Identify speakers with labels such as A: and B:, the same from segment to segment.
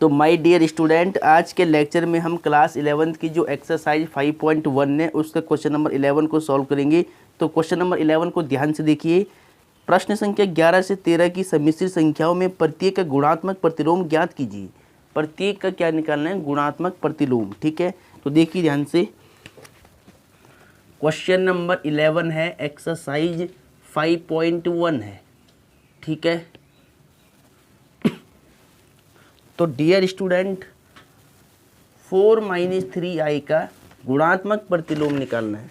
A: तो my dear student, आज के लेक्चर में हम क्लास 11th की जो एक्सरसाइज 5.1 है उसका क्वेश्चन नंबर 11 को सॉल्व करेंगे। तो क्वेश्चन नंबर 11 को ध्यान से देखिए। प्रश्न संख्या 11 से 13 की सम्मिश्र संख्याओं में प्रत्येक का गुणात्मक प्रतिलोम ज्ञात कीजिए। प्रत्येक का क्या निकालना है? गुणात्मक प्रतिलोम। ठीक है, तो देखिए ध्यान से। क्वेश्चन नंबर 11 है, एक्सरसाइज 5.1 है। ठीक है, तो डियर स्टूडेंट 4 - 3i का गुणात्मक प्रतिलोम निकालना है।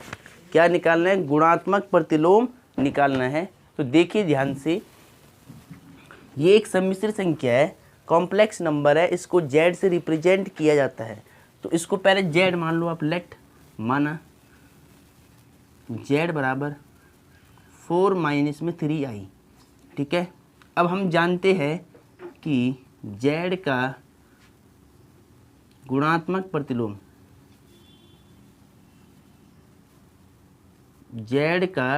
A: क्या निकालना है? गुणात्मक प्रतिलोम निकालना है। तो देखिए ध्यान से, ये एक सम्मिश्र संख्या है, कॉम्प्लेक्स नंबर है, इसको z से रिप्रेजेंट किया जाता है। तो इसको पहले z मान लो आप, लेट माना z बराबर 4 - 3i। ठीक है, अब हम जानते हैं कि z का गुणात्मक प्रतिलोम, z का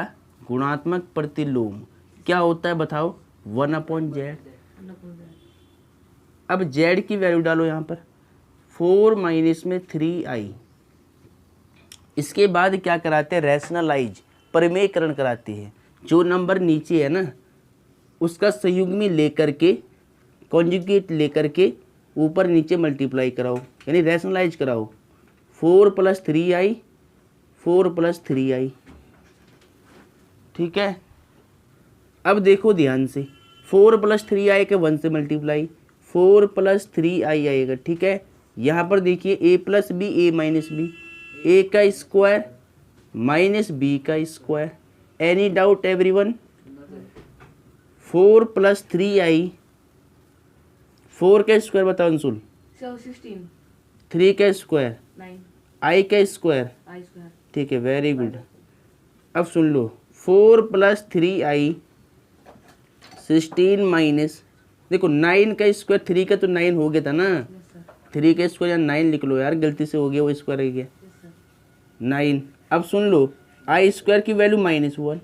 A: गुणात्मक प्रतिलोम क्या होता है बताओ? 1/z। अब z की वैल्यू डालो यहाँ पर, 4 - 3i। इसके बाद क्या कराते हैं? रैशनलाइज, परिमेयकरण कराते हैं। जो नंबर नीचे है ना उसका संयुग्मी लेकर के, कॉन्जुगेट लेकर के ऊपर नीचे मल्टीप्लाई कराओ, यानी रैशनलाइज कराओ। 4 + 3i, 4 + 3i। ठीक है, अब देखो ध्यान से, 4 + 3i के 1 से मल्टीप्लाई, 4 + 3i आएगा। ठीक है, यहाँ पर देखिए a + b, a - b, a का स्क्वायर माइनस b का square. Any doubt everyone? 4 + 3i, 4 का स्क्वायर बताओ अंशुल?
B: 16।
A: 3 का स्क्वायर
B: 9।
A: i का स्क्वायर।
B: I square।
A: ठीक है, वेरी गुड। अब सुन लो, 4 + 3i 16 माइनस, देखो 9 का स्क्वायर, 3 का तो 9 हो गया था ना,
B: Yes sir।
A: 3 का स्क्वायर या 9 लिख लो यार, गलती से हो गया, वो स्क्वायर रह गया
B: Yes sir।
A: 9। अब सुन लो, आई स्क्वायर की value -1,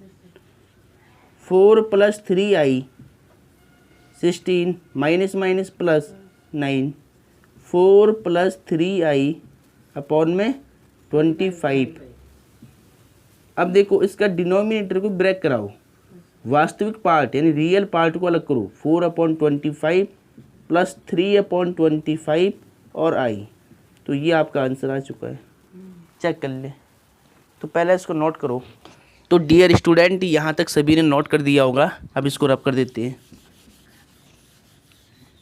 A: 4 + 3i 16 minus minus plus 9, 4 + 3i upon में 25। अब देखो इसका डिनोमिनेटर को ब्रेक कराओ, वास्तविक पार्ट यानी रियल पार्ट को अलग करो। 4/25 + 3/25 और i। तो ये आपका आंसर आ चुका है, चेक कर ले। तो पहले इसको नोट करो। तो डियर स्टूडेंट, यहाँ तक सभी ने नोट कर दिया होगा, अब इसको रब कर देते हैं।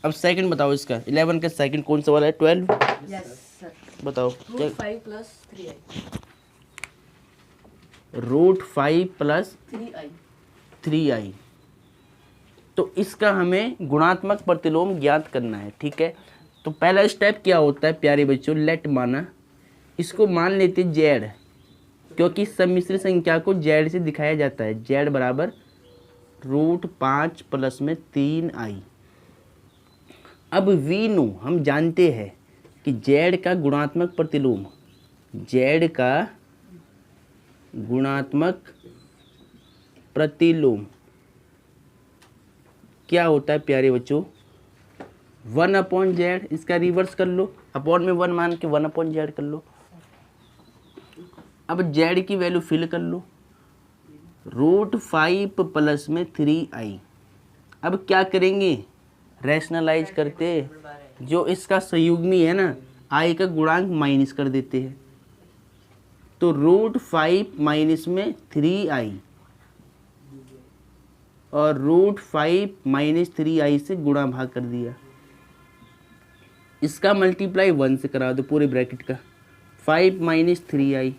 A: अब सेकंड बताओ इसका, 11 का सेकंड कौन सा वाला है? 12।
B: Yes sir।
A: बताओ क्या?
B: √5 + 3i।
A: √5 +
B: 3i।
A: 3i। तो इसका हमें गुणात्मक प्रतिलोम ज्ञात करना है। ठीक है, तो पहला स्टेप क्या होता है प्यारे बच्चों? लेट माना, इसको मान लेते z, क्योंकि सम्मिश्र संख्या को z से दिखाया जाता है। z बराबर √5 + 3i। अब वी नो, हम जानते हैं कि z का गुणात्मक प्रतिलोम, z का गुणात्मक प्रतिलोम क्या होता है प्यारे बच्चों? 1/z। इसका रिवर्स कर लो, अपॉन में 1 मान के 1/z कर लो। अब z की वैल्यू फिल कर लो, √5 + 3i। अब क्या करेंगे? रैशनलाइज करते, जो इसका संयुग्मी है ना i का गुणांक माइनस कर देते हैं। तो √5 माइनस में 3i और √5 - 3i से गुणा भाग कर दिया। इसका मल्टीप्लाई 1 से करा दो पूरे ब्रैकेट का, 5 - 3i।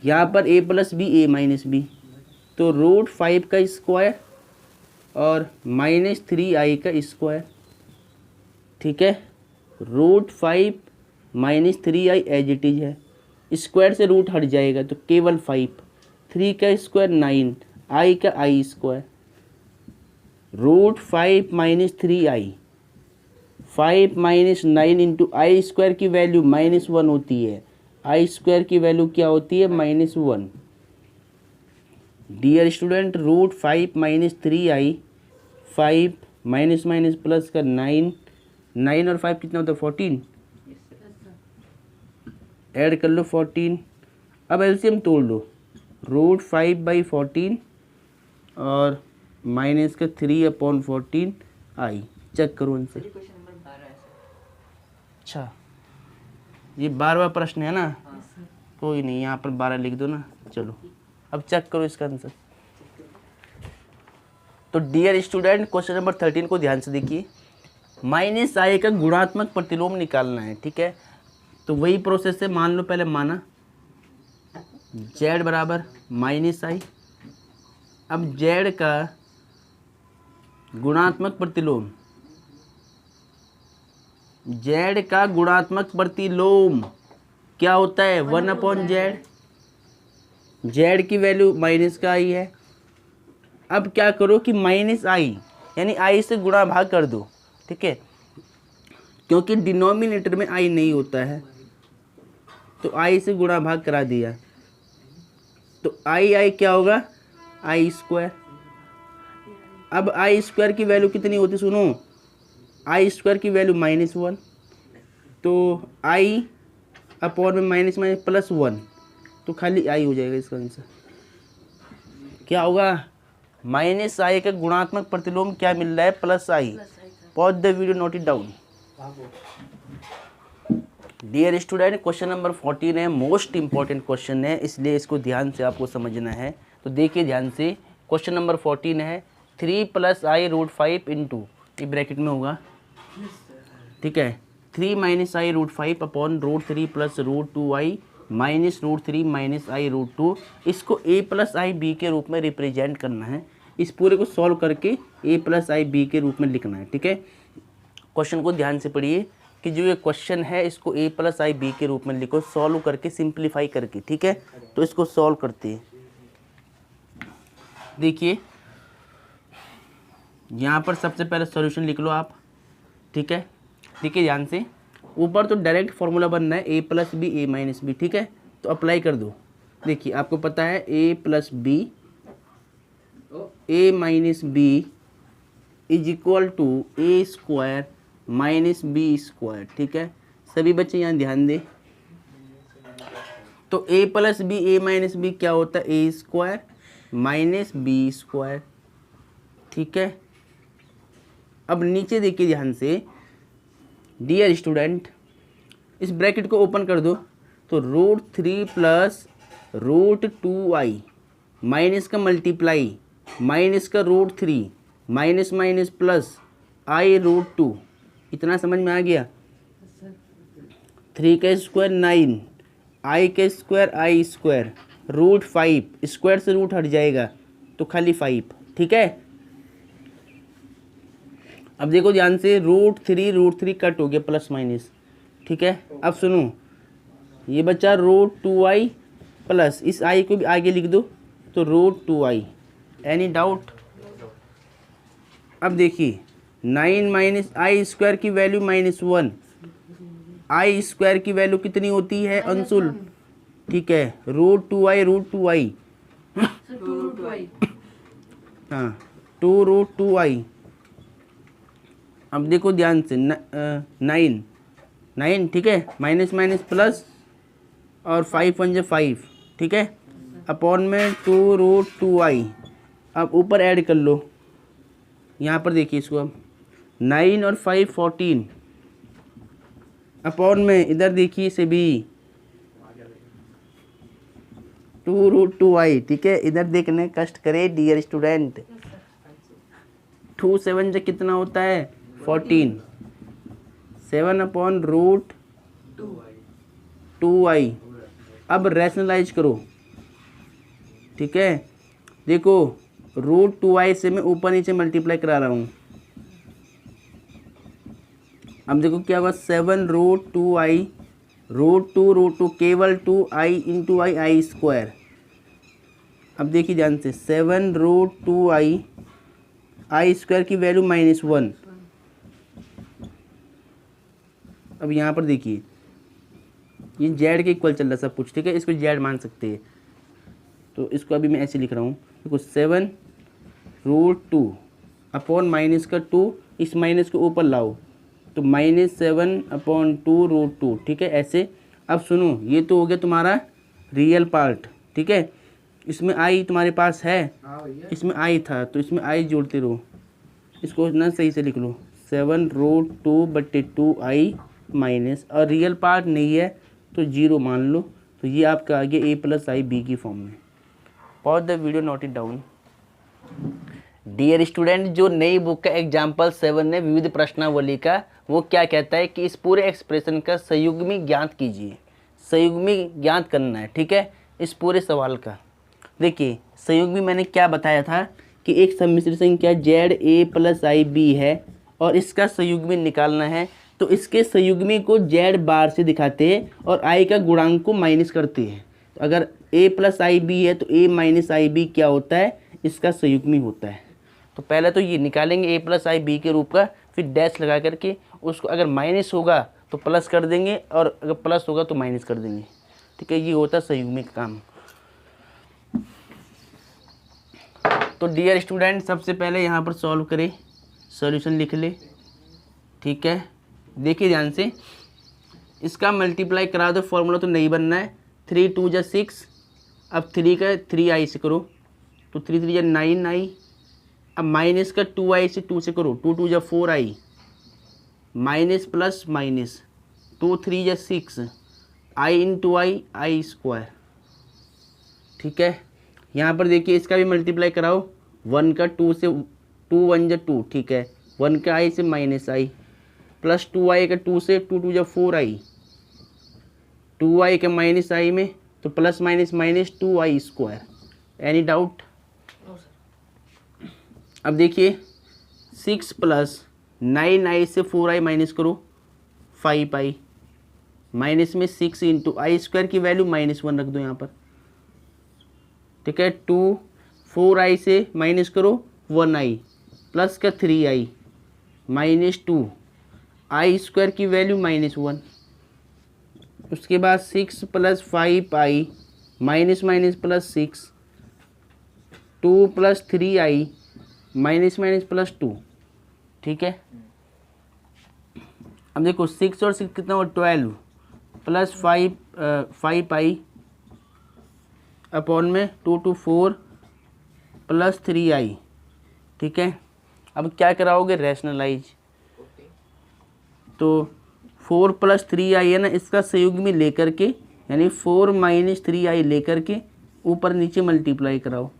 A: यहाँ पर a + b, a - b, तो √5 का स्क्वायर और -3i का स्क्वायर। ठीक है, √5 - 3i एज इट इज है, स्क्वायर से रूट हट जाएगा तो केवल 5, 3 का स्क्वायर 9, i का i square. √5 - 3i, 5 - 9 into I square की वैल्यू -1 होती है, आई स्क्वायर की वैल्यू क्या होती है? -1। Dear student, √5 - 3i, 5 minus minus plus का 9, 9 और 5 कितना होता है 14, ऐड कर लो 14। अब एलसीएम तोड़ लो, √5/14 और माइनस का 3/14 आई। चेक करो इनसे।
B: क्वेश्चन नंबर 12 है सर।
A: अच्छा, ये 12वां प्रश्न है ना?
B: हाँ सर।
A: कोई नहीं, यहाँ पर 12 लिख दो ना। चलो अब चेक करो इसका आंसर। तो डियर स्टूडेंट, क्वेश्चन नंबर 13 को ध्यान से देखिए। -i का गुणात्मक प्रतिलोम निकालना है, ठीक है? तो वही प्रोसेस है, मान लो पहले माना z बराबर -i। अब z का गुणात्मक प्रतिलोम, z का गुणात्मक प्रतिलोम क्या होता है 1/z। z की वैल्यू माइनस का i है। अब क्या करो कि -i यानी i से गुणा भाग कर दो, ठीक है? क्योंकि डिनोमिनेटर में i नहीं होता है, तो i से गुणा भाग करा दिया। तो i क्या होगा i²। अब i² की वैल्यू कितनी होती सुनो, i² की वैल्यू -1, तो i अपॉन में माइनस +1, तो खाली i हो जाएगा इसका आंसर। क्या होगा, -i का गुणात्मक प्रतिलोम क्या मिल रहा है +i। Pause the video, note it down. Dear student, question number 14 है, मोस्ट इंपॉर्टेंट क्वेश्चन है, इसलिए इसको ध्यान से आपको समझना है। तो देखिए ध्यान से, क्वेश्चन नंबर 14 है 3 + i √5 इंटू, ये ब्रैकेट में होगा, ठीक है, 3 - i √5 upon √3 + √2i minus √3 - i √2। इसको a + i b के रूप में रिप्रेजेंट करना है। इस पूरे को सॉल्व करके a + i b के रूप में लिखना है, ठीक है? क्वेश्चन को ध्यान से पढ़िए कि जो ये क्वेश्चन है इसको a + i b के रूप में लिखो, सॉल्व करके, सिंप्लीफाई करके, ठीक है? तो इसको सॉल्व करते हैं। देखिए यहाँ पर सबसे पहले सॉल्यूशन लिख लो आप, ठीक है? देखिए ध्यान से, ऊपर तो डायरेक्ट फॉर्मूला बनना है a + b a - b, ठीक है? तो अप्लाई कर दो। देखिए आपको पता है a + b a - b is equal to a² - b², ठीक है? सभी बच्चे यहाँ ध्यान दें। तो a + b a - b क्या होता है a² - b², ठीक है? अब नीचे देखिए ध्यान से, डियर स्टूडेंट, इस ब्रैकेट को ओपन कर दो, तो √3 + √2i माइनस का मल्टीप्लाई माइनस का √3 माइनस माइनस प्लस i √2, इतना समझ में आ गया? 3 का स्क्वायर 9, i का स्क्वायर i², √5, स्क्वायर से रूट हट जाएगा तो खाली 5, ठीक है? अब देखो ध्यान से, √3 कट हो गया प्लस माइनस, ठीक है? अब सुनो, ये बच्चा √2i प्लस इस i को भी आगे लिख दो, तो √2i। Any doubt? अब देखिए 9 - i² की वैल्यू -1, i² की वैल्यू कितनी होती है अंशुल, ठीक है? √2i
B: sir 2√2i।
A: हाँ 2√2i। अब देखो ध्यान से, 9, ठीक है, माइनस माइनस प्लस और 5 × 5, ठीक है, अपॉन में 2√2i। अब ऊपर ऐड कर लो, यहाँ पर देखिए इसको, अब 9 और 5 14, अपॉन में इधर देखिए इसे भी 2√2i, ठीक है? इधर देखने कष्ट करे डियर स्टूडेंट। 2 7 से कितना होता है 14, 7/√2i। अब रैशनलाइज करो, ठीक है? देखो √2i से मैं ऊपर नीचे मल्टीप्लाई करा रहा हूँ। अब देखो क्या होगा, 7√2i √2 केवल 2i × i² अब देखिए ध्यान से, 7√2i i² की वैल्यू -1। अब यहाँ पर देखिए, ये z के इक्वल चल रहा है सब कुछ, ठीक है? इसको z मान सकते हैं, तो इसको अभी मैं ऐसे लिख रहा हूँ, देखो 7√2 अपॉन माइनस का 2, इस माइनस को ऊपर लाओ, तो -7/2√2, ठीक है ऐसे। अब सुनो, ये तो हो गया तुम्हारा रियल पार्ट, ठीक है। इसमें आई तुम्हारे पास है, इसमें आई था तो इसमें आई जोड़ते रहो, इसको ना सही से लिख लो 7√2/2i माइनस, और रियल पार्ट नहीं है तो 0 मान लो। तो ये आपका आ गया a+i b की फॉर्म में। Pause the video, note it down. Dear student, जो नई बुक का एग्जाम्पल 7 है विविध प्रश्नावली का, वो क्या कहता है कि इस पूरे एक्सप्रेशन का संयुग्मी ज्ञात कीजिए। संयुग्मी ज्ञात करना है, ठीक है, इस पूरे सवाल का। देखिए संयुग्मी मैंने क्या बताया था कि एक सम्मिश्र संख्या ZA+IB है और इसका संयुग्मी निकालना है, तो इसके संयुग्मी को Z बार से दिखाते हैं और I का गुणांक को माइनस करते हैं। तो अगर A+IB है तो A-IB क्या होता है, इसका संयुग्मी होता है। तो पहले तो ये निकालेंगे A+IB के रूप का, फिर डैश लगा करके उसको अगर माइनस होगा तो प्लस कर देंगे और अगर प्लस होगा तो माइनस कर देंगे, ठीक है। ये होता है संयुग्मी का काम। तो डियर स्टूडेंट, सबसे पहले यहाँ पर सॉल्व करें, सॉल्यूशन लिख ले, ठीक है। देखिए ध्यान से, इसका मल्टीप्लाई करा दो, फॉर्मूला तो नहीं बनना है। 3 2 जा 6, अब 3 का 3i से करो तो 3 3 जा 9i, अब माइनस का 2i से 2 से करो, 2 2 जा 4i, माइनस प्लस माइनस, 2 3 जा 6, i इंटू आई स्क्वायर, ठीक है। यहाँ पर देखिए इसका भी मल्टीप्लाई कराओ, 1 का 2 से, 2 1 जा 2, ठीक है, 1 का i से माइनस i, प्लस 2i का 2 से, 2 2 जा 4i, 2i के माइनस i में तो plus minus minus 2i square. Any doubt? अब देखिए 6 + 9i से 4i माइनस करो, 5i, माइनस में 6 इंटू आई स्क्वायर की वैल्यू -1 रख दो यहाँ पर, ठीक है। 2 4i से माइनस करो 1i, प्लस का 3i, -2 आई स्क्वायर की वैल्यू -1, उसके बाद 6 + 5i, minus minus plus 6, 2 + 3i, minus minus plus 2, ठीक है। अब देखो 6 और 6 कितना हुआ, 12, प्लस 5i अपॉन में 2 2 4 प्लस 3i, ठीक है। अब क्या कराओगे, रैशनलाइज, तो 4 + 3i है ना, इसका संयुग्मी लेकर के, यानी 4 - 3i लेकर के ऊपर नीचे मल्टीप्लाई कराओ,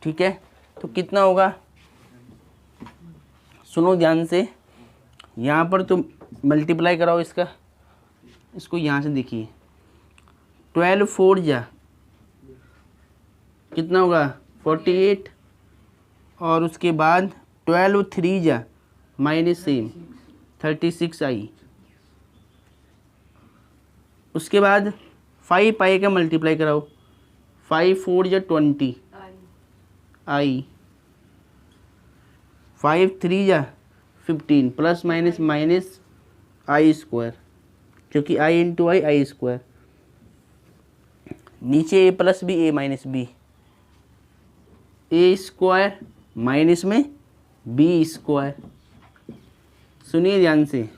A: ठीक है। तो कितना होगा, सुनो ध्यान से, यहाँ पर तो मल्टीप्लाई कराओ इसका, इसको यहाँ से देखिए, 12 4 जा कितना होगा 48, और उसके बाद 12 3 जा माइनस सेम 36i, उसके बाद 5i का मल्टीप्लाई कराओ, 5 4 जा 20i, 5 3 जा 15, plus minus minus I square, क्योंकि i इंटू आई स्क्वायर, नीचे a + b a - b, a square minus में b स्क्वायर। सुनिए ध्यान से,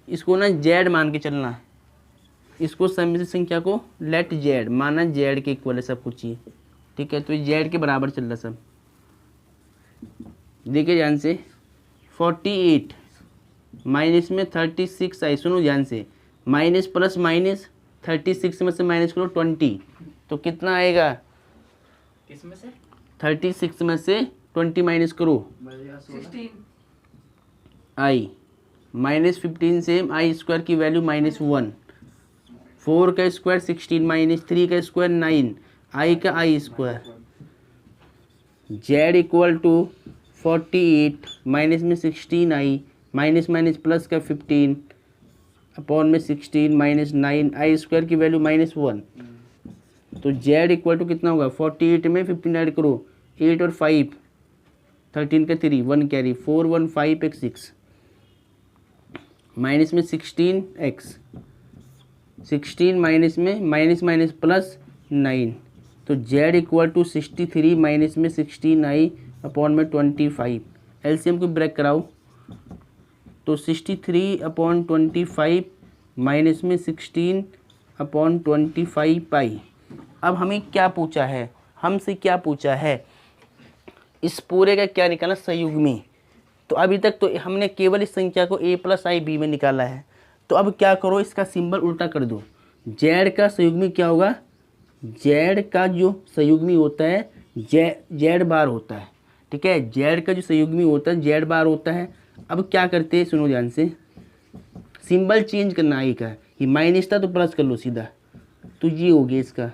A: इसको ना z मान के चलना है, इसको सम्मिश्र संख्या को लेट z माना, z के इक्वल है सब कुछ ये, ठीक है। तो ये z के बराबर चल रहा सब। देखिए ध्यान से, 48 माइनस में 36i, सुनो ध्यान से, माइनस प्लस माइनस 36 में से माइनस करो 20, तो कितना आएगा,
B: किसमें से
A: 36 में से 20 माइनस करो
B: 16,
A: i, -15 से आई स्क्वायर की वैल्यू -1, 4 का स्क्वायर 16, -3 का स्क्वायर 9, आई का I square, z equal to 48 minus में 16i, माइनस माइनस प्लस का 15 अपॉन में 16 -9, आई स्क्वायर की वैल्यू -1, तो z इक्वल टू कितना होगा, 48 में 15 ऐड करो, 8 और 5 13 का 3, 1 कैरी, 4 1 5 x 6, माइनस में 16x, 16 माइनस में माइनस माइनस प्लस 9, तो z इक्वल टू 63 माइनस में 16i अपॉन में 25, एलसीएम को ब्रेक कराओ तो 63/25 माइनस में 16/25 पाई। अब हमें क्या पूछा है, हमसे क्या पूछा है, इस पूरे का क्या निकालना, संयुग्मी। तो अभी तक तो हमने केवल इस संख्या को a + i b में निकाला है। तो अब क्या करो, इसका सिंबल उल्टा कर दो। z का संयुग्मी क्या होगा, z का जो संयुग्मी होता है z बार होता है, ठीक है। z का जो संयुग्मी होता है z बार होता है। अब क्या करते हैं, सुनो ध्यान से, सिंबल चेंज करना आई का, ये माइनस था तो प्लस कर लो सीधा, तो ये हो गया इसका,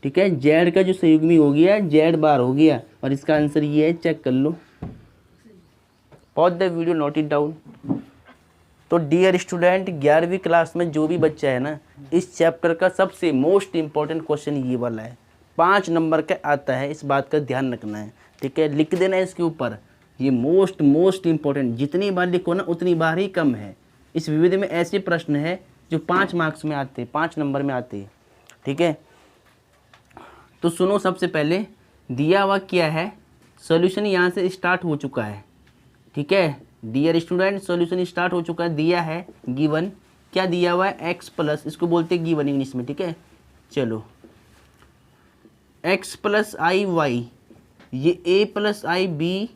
A: ठीक है। z का जो संयुग्मी हो गया z बार हो गया और इसका आंसर ये है, चेक कर लो। Pause the video, note it down. तो डियर स्टूडेंट, 11वीं क्लास में जो भी बच्चा है ना, इस चैप्टर का सबसे मोस्ट इम्पॉर्टेंट क्वेश्चन ये वाला है, 5 नंबर का आता है, इस बात का ध्यान रखना है, ठीक है। लिख देना है इसके ऊपर, ये मोस्ट इम्पॉर्टेंट, जितनी बार लिखो ना उतनी बार ही कम है। इस विविध में ऐसे प्रश्न है जो 5 मार्क्स में आते हैं, 5 नंबर में आते हैं, ठीक है। तो सुनो, सबसे पहले दिया हुआ क्या है, सॉल्यूशन यहाँ से स्टार्ट हो चुका है, ठीक है। डियर स्टूडेंट, सॉल्यूशन स्टार्ट हो चुका है, दिया है गिवन, क्या दिया हुआ है, x प्लस, इसको बोलते हैं गिवन इंग्लिश में, ठीक है। चलो, x + i(y), ये a + i(b)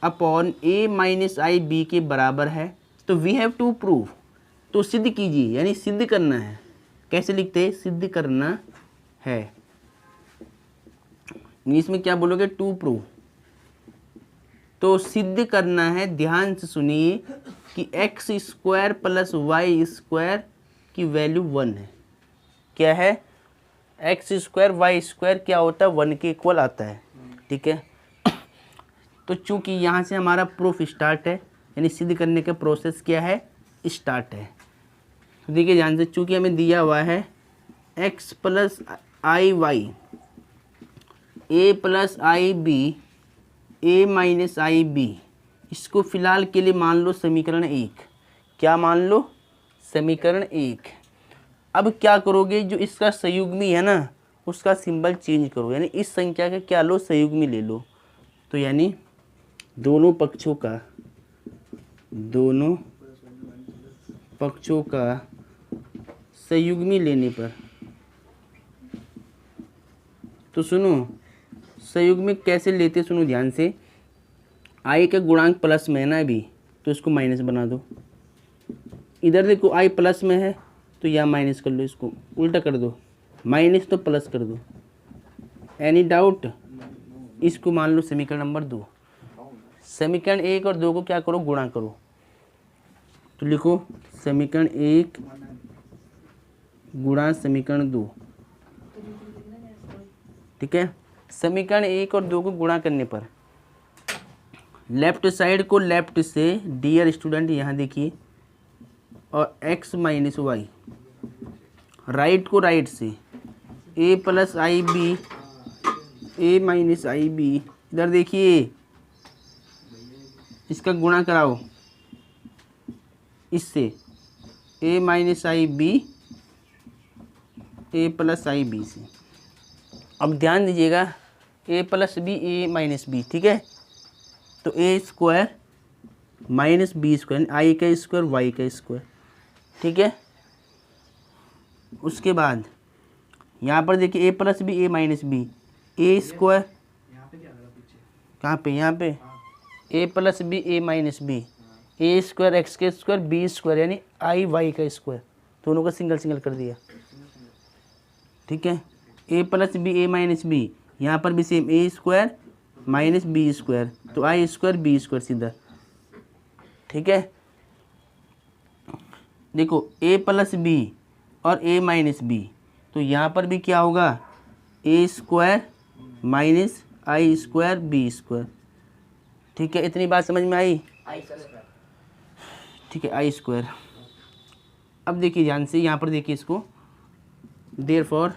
A: upon a - i(b) के बराबर है। तो वी हैव टू प्रूव, तो सिद्ध कीजिए, यानी सिद्ध करना है। कैसे लिखते हैं, सिद्ध करना है, इंग्लिश में क्या बोलोगे, टू प्रूव। तो सिद्ध करना है, ध्यान से सुनिए कि x² + y² की वैल्यू 1 है। क्या है, x² y² क्या होता है, 1 के इक्वल आता है, ठीक है। तो चूंकि यहाँ से हमारा प्रूफ स्टार्ट है, यानी सिद्ध करने का प्रोसेस क्या है, स्टार्ट है। तो देखिए ध्यान से, चूंकि हमें दिया हुआ है x + iy, a + ib, a - ib, इसको फिलहाल के लिए मान लो समीकरण 1। क्या मान लो, समीकरण 1। अब क्या करोगे, जो इसका संयुग्मी है ना उसका सिंबल चेंज करो, यानी इस संख्या का क्या लो, संयुग्मी ले लो। तो यानी दोनों पक्षों का संयुग्मी लेने पर, तो सुनो संयुग्मी कैसे लेते, सुनो ध्यान से, i का गुणांक प्लस में है ना अभी, तो इसको माइनस बना दो। इधर देखो i प्लस में है तो यहाँ माइनस कर लो, इसको उल्टा कर दो, माइनस तो प्लस कर दो। एनी डाउट, इसको मान लो समीकरण नंबर 2। समीकरण 1 और 2 को क्या करो, गुणा करो। तो लिखो समीकरण 1 गुणा समीकरण 2, ठीक है। समीकरण 1 और 2 को गुणा करने पर लेफ्ट साइड को लेफ्ट से, डियर स्टूडेंट यहाँ देखिए, और x - y, राइट को राइट से, a + ib, a - ib, इधर देखिए, इसका गुणा कराओ इससे, a - ib, a + ib से। अब ध्यान दीजिएगा, a + b, a - b, ठीक है। तो a² - b², i का स्क्वायर y का स्क्वायर, ठीक है। उसके बाद यहाँ पर देखिए a + b, a - b, a², कहाँ पे, यहाँ पे a + b, a - b, a² x के स्क्वायर, b², यानी i y का स्क्वायर, दोनों का सिंगल सिंगल कर दिया, ठीक है। a + b, a - b, यहाँ पर भी सेम, a² - b², तो i² b² सीधा, ठीक है। देखो a + b और a - b, तो यहाँ पर भी क्या होगा, a² - i² b², ठीक है। इतनी बात समझ में आई, ठीक है, i²। अब देखिए ध्यान से, यहाँ पर देखिए इसको, therefore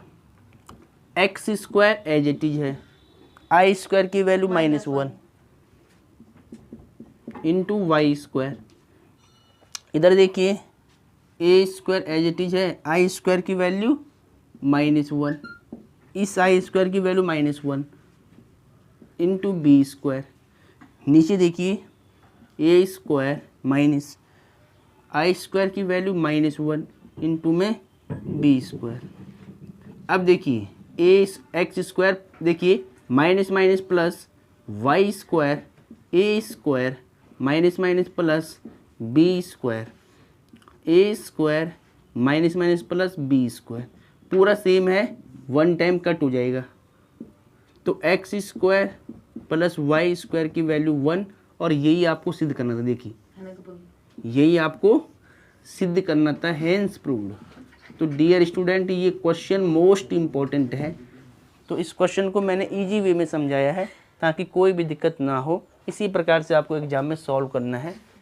A: x² as it is है, i² की वैल्यू -1 इंटू y²। इधर देखिए a² एज इट इज है, i² की वैल्यू -1, इस i² की वैल्यू -1 इंटू b², नीचे देखिए A square minus I square की वैल्यू -1 इंटू में बी स्क्वायर। अब देखिए ए एक्स स्क्वायर, देखिए minus minus plus Y square A square minus minus plus B square A square minus minus plus B square, पूरा same है, 1 time cut हो जाएगा। तो X square plus Y square की value 1, और यही आपको सिद्ध करना था। देखिए यही आपको सिद्ध करना था, हेंस प्रूव्ड। तो डियर स्टूडेंट, ये क्वेश्चन मोस्ट इम्पॉर्टेंट है। तो इस क्वेश्चन को मैंने इजी वे में समझाया है ताकि कोई भी दिक्कत ना हो। इसी प्रकार से आपको एग्जाम में सॉल्व करना है।